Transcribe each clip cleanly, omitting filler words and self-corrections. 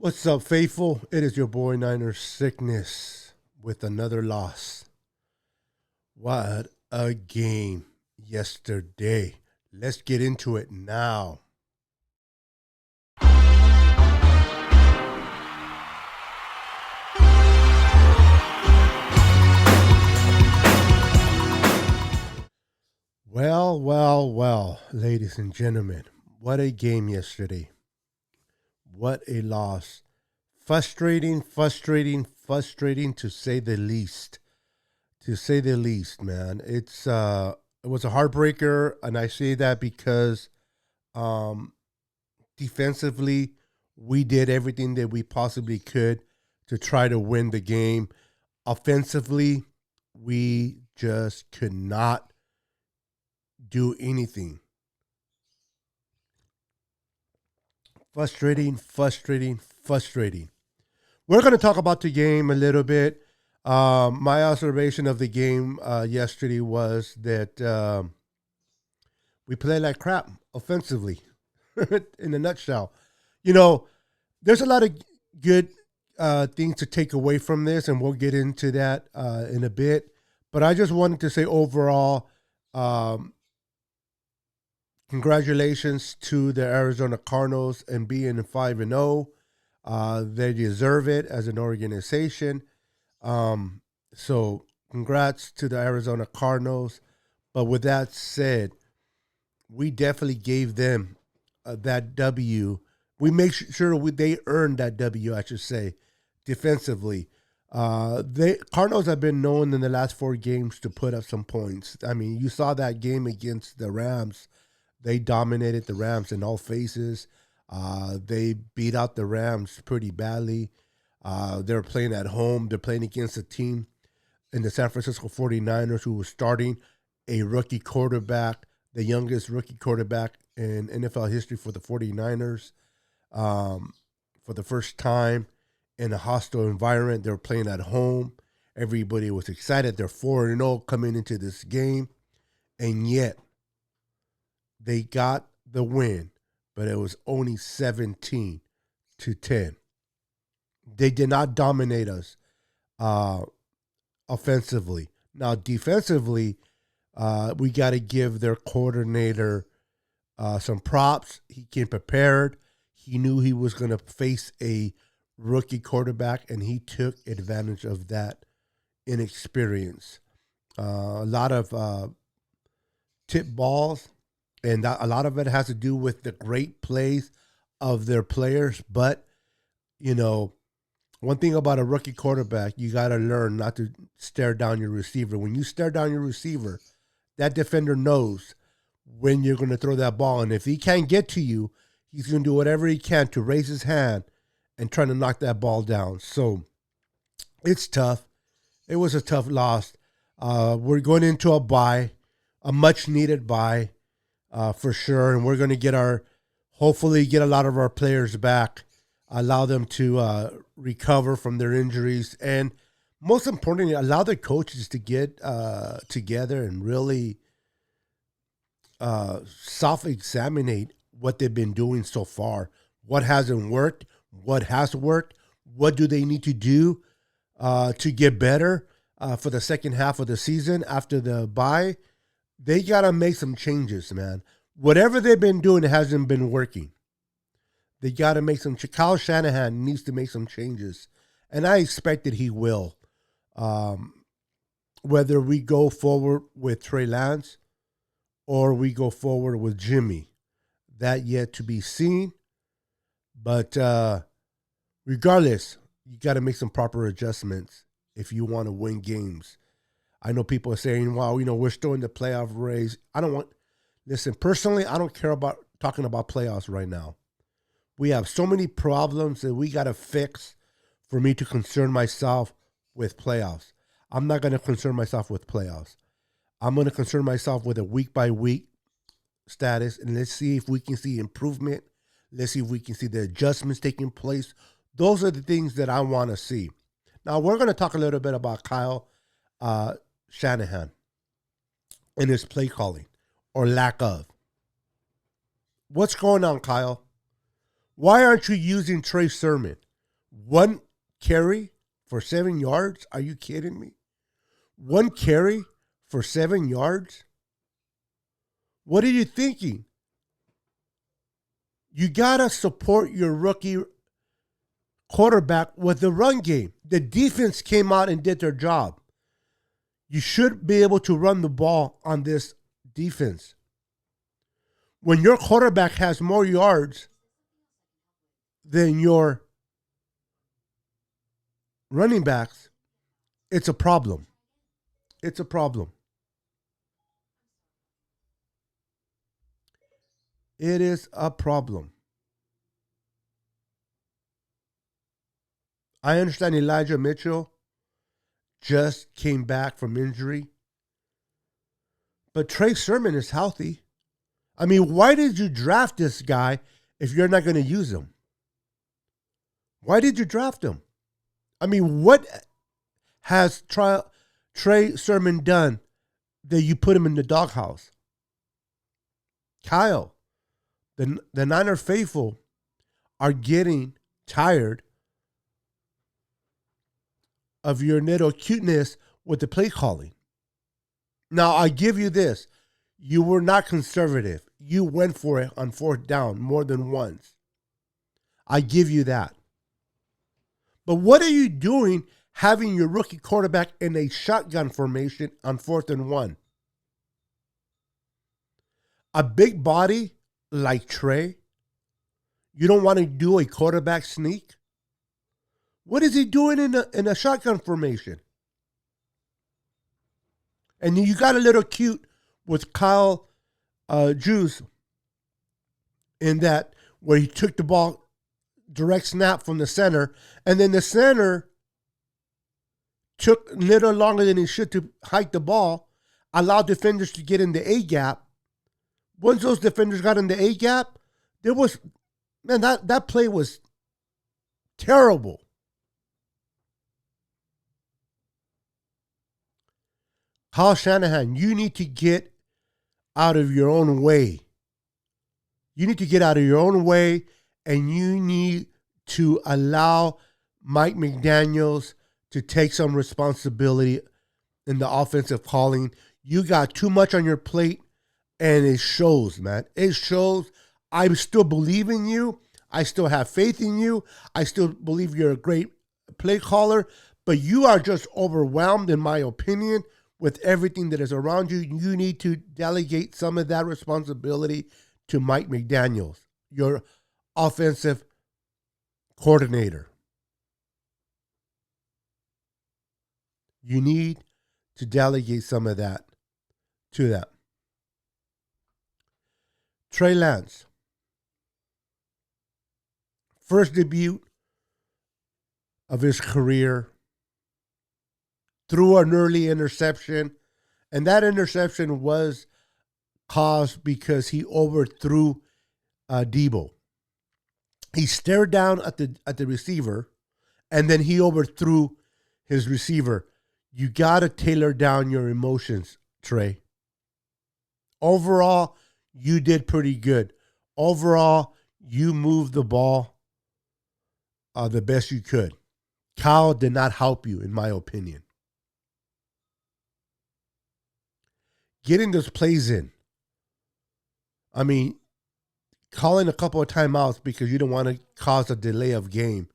What's up, faithful? It is your boy Niner Sickness with another loss. What a game yesterday. Let's get into it now. Well, ladies and gentlemen. What a game yesterday. What a loss. Frustrating to say the least. To say the least, man. It was a heartbreaker, and I say that because um defensively we did everything that we possibly could to try to win the game. Offensively, we just could not do anything. Frustrating. We're going to talk about the game a little bit. My observation of the game yesterday was that we played like crap offensively, in a nutshell. You know, there's a lot of good things to take away from this, and we'll get into that in a bit. But I just wanted to say overall, um, congratulations to the Arizona Cardinals and being 5-0. They deserve it as an organization. So congrats to the Arizona Cardinals. But with that said, we definitely gave them that W. We make sure they earned that W, I should say, defensively. They Cardinals have been known in the last four games to put up some points. I mean, you saw that game against the Rams. They dominated the Rams in all phases. They beat out the Rams pretty badly. They're playing at home. They're playing against a team in the San Francisco 49ers who was starting a rookie quarterback, the youngest rookie quarterback in NFL history for the 49ers. For the first time in a hostile environment, they were playing at home. Everybody was excited. They're 4-0 coming into this game. And yet, they got the win, but it was only 17-10. They did not dominate us offensively. Now, defensively, we got to give their coordinator some props. He came prepared. He knew he was going to face a rookie quarterback, and he took advantage of that inexperience. A lot of tip balls, and a lot of it has to do with the great plays of their players. But, you know, one thing about a rookie quarterback, you got to learn not to stare down your receiver. When you stare down your receiver, that defender knows when you're going to throw that ball. And if he can't get to you, he's going to do whatever he can to raise his hand and try to knock that ball down. So it's tough. It was a tough loss. We're going into a bye, a much-needed bye. For sure, and we're going to hopefully get a lot of our players back, allow them to recover from their injuries, and most importantly, allow the coaches to get together and really self-examine what they've been doing so far. What hasn't worked? What has worked? What do they need to do to get better for the second half of the season after the bye? They got to make some changes, man. Whatever they've been doing hasn't been working. They got to make some Kyle Shanahan needs to make some changes. And I expect that he will. Whether we go forward with Trey Lance or we go forward with Jimmy. That yet to be seen. But regardless, you got to make some proper adjustments if you want to win games. I know people are saying, well, we're still in the playoff race. Listen, personally, I don't care about talking about playoffs right now. We have so many problems that we got to fix for me to concern myself with playoffs. I'm not going to concern myself with playoffs. I'm going to concern myself with a week-by-week status, and let's see if we can see improvement. Let's see if we can see the adjustments taking place. Those are the things that I want to see. Now, we're going to talk a little bit about Kyle Shanahan and his play calling or lack of. What's going on, Kyle? Why aren't you using Trey Sermon? One carry for 7 yards? Are you kidding me? One carry for 7 yards? What are you thinking? You got to support your rookie quarterback with the run game. The defense came out and did their job. You should be able to run the ball on this defense. When your quarterback has more yards than your running backs, it's a problem. It's a problem. It is a problem. I understand Elijah Mitchell just came back from injury, but Trey Sermon is healthy. I mean, why did you draft this guy if you're not going to use him? Why did you draft him? I mean, what has Trey Sermon done that you put him in the doghouse? Kyle, the Niner faithful are getting tired of your little cuteness with the play calling. Now, I give you this. You were not conservative. You went for it on 4th down more than once. I give you that. But what are you doing having your rookie quarterback in a shotgun formation on 4th and 1? A big body like Trey, you don't want to do a quarterback sneak? What is he doing in a shotgun formation? And you got a little cute with Kyle Juice in that where he took the ball direct snap from the center, and then the center took a little longer than he should to hike the ball, allowed defenders to get in the A gap. Once those defenders got in the A gap, that play was terrible. Kyle Shanahan, you need to get out of your own way. You need to get out of your own way, and you need to allow Mike McDaniels to take some responsibility in the offensive calling. You got too much on your plate, and it shows, man. It shows. I still believe in you. I still have faith in you. I still believe you're a great play caller, but you are just overwhelmed, in my opinion, with everything that is around you. You need to delegate some of that responsibility to Mike McDaniels, your offensive coordinator. You need to delegate some of that to them. Trey Lance, first debut of his career, threw an early interception, and that interception was caused because he overthrew Deebo. He stared down at the receiver, and then he overthrew his receiver. You got to tailor down your emotions, Trey. Overall, you did pretty good. Overall, you moved the ball the best you could. Kyle did not help you, in my opinion. Getting those plays in. I mean, calling a couple of timeouts because you don't want to cause a delay of game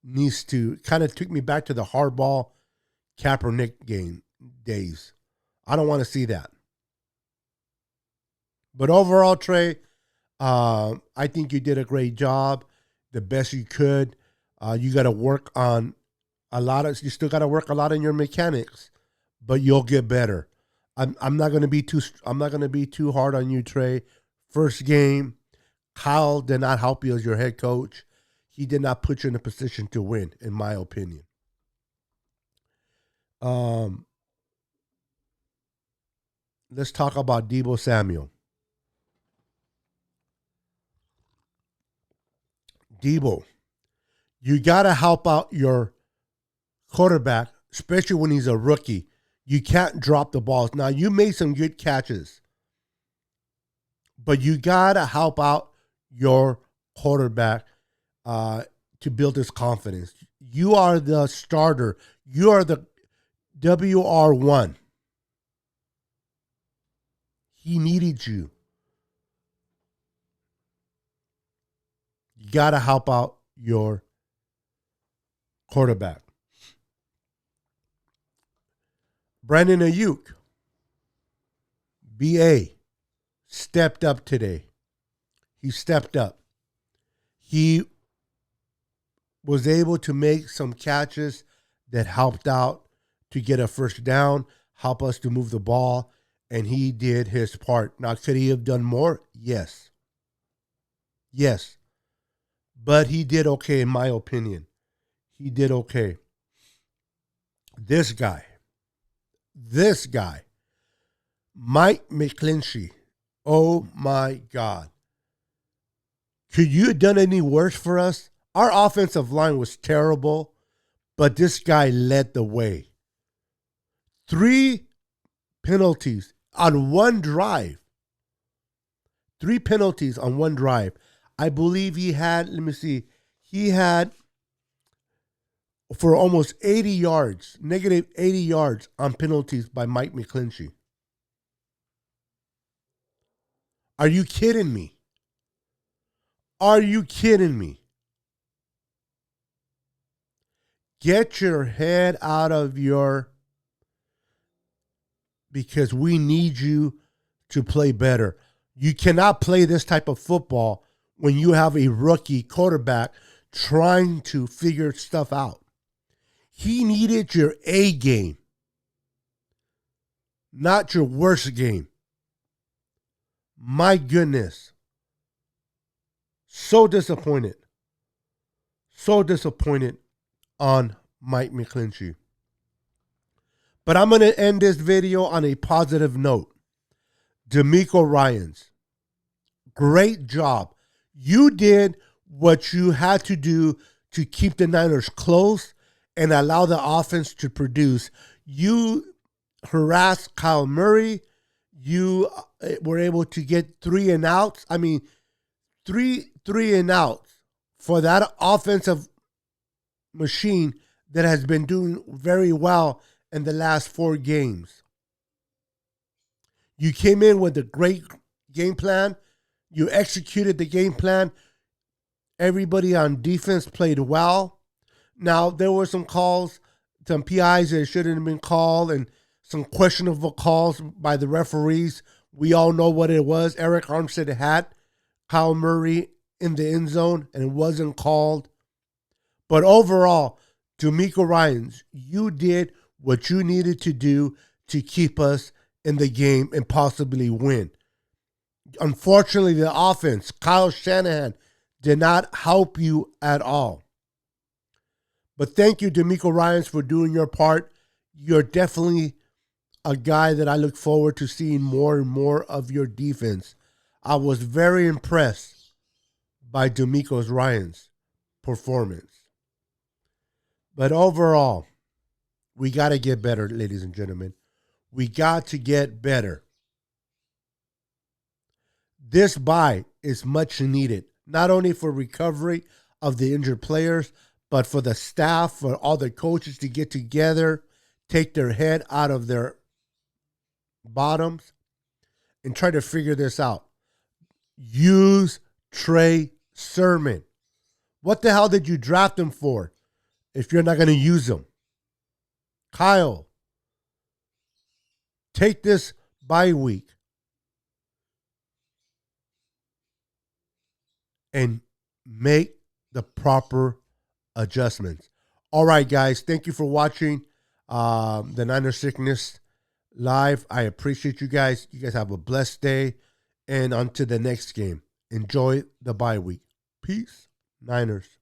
needs to kind of took me back to the hardball Kaepernick game days. I don't want to see that. But overall, Trey, I think you did a great job, the best you could. You got to work on you still got to work a lot on your mechanics, but you'll get better. I'm not going to be too hard on you, Trey. First game, Kyle did not help you as your head coach. He did not put you in a position to win, in my opinion. Let's talk about Deebo Samuel. Deebo, you got to help out your quarterback, especially when he's a rookie. You can't drop the balls. Now, you made some good catches, but you got to help out your quarterback to build his confidence. You are the starter. You are the WR1. He needed you. You got to help out your quarterback. Brandon Aiyuk, BA, stepped up today. He stepped up. He was able to make some catches that helped out to get a first down, help us to move the ball, and he did his part. Now, could he have done more? Yes. Yes. But he did okay, in my opinion. He did okay. This guy, Mike Mcglinchey, oh my God. Could you have done any worse for us? Our offensive line was terrible, but this guy led the way. 3 penalties on one drive. 3 penalties on one drive. I believe he had, he had for almost 80 yards, negative 80 yards on penalties by Mike Mcglinchey. Are you kidding me? Are you kidding me? Get your head out of your... Because we need you to play better. You cannot play this type of football when you have a rookie quarterback trying to figure stuff out. He needed your A game, not your worst game. My goodness. So disappointed. So disappointed on Mike Mcglinchey. But I'm going to end this video on a positive note. DeMeco Ryans, great job. You did what you had to do to keep the Niners close and allow the offense to produce. You harassed Kyle Murray. You were able to get 3 and outs. I mean, three and outs for that offensive machine that has been doing very well in the last 4 games. You came in with a great game plan. You executed the game plan. Everybody on defense played well. Now, there were some calls, some PIs that shouldn't have been called, and some questionable calls by the referees. We all know what it was. Eric Armstead had Kyle Murray in the end zone, and it wasn't called. But overall, DeMeco Ryans, you did what you needed to do to keep us in the game and possibly win. Unfortunately, the offense, Kyle Shanahan, did not help you at all. But thank you, DeMeco Ryans, for doing your part. You're definitely a guy that I look forward to seeing more and more of your defense. I was very impressed by DeMeco Ryans' performance. But overall, we got to get better, ladies and gentlemen. We got to get better. This bye is much needed, not only for recovery of the injured players, but for the staff, for all the coaches to get together, take their head out of their bottoms, and try to figure this out. Use Trey Sermon. What the hell did you draft him for if you're not going to use him? Kyle, take this bye week and make the proper adjustments. All right, guys. Thank you for watching the Niner Sickness live. I appreciate you guys. You guys have a blessed day. And on to the next game. Enjoy the bye week. Peace. Niners.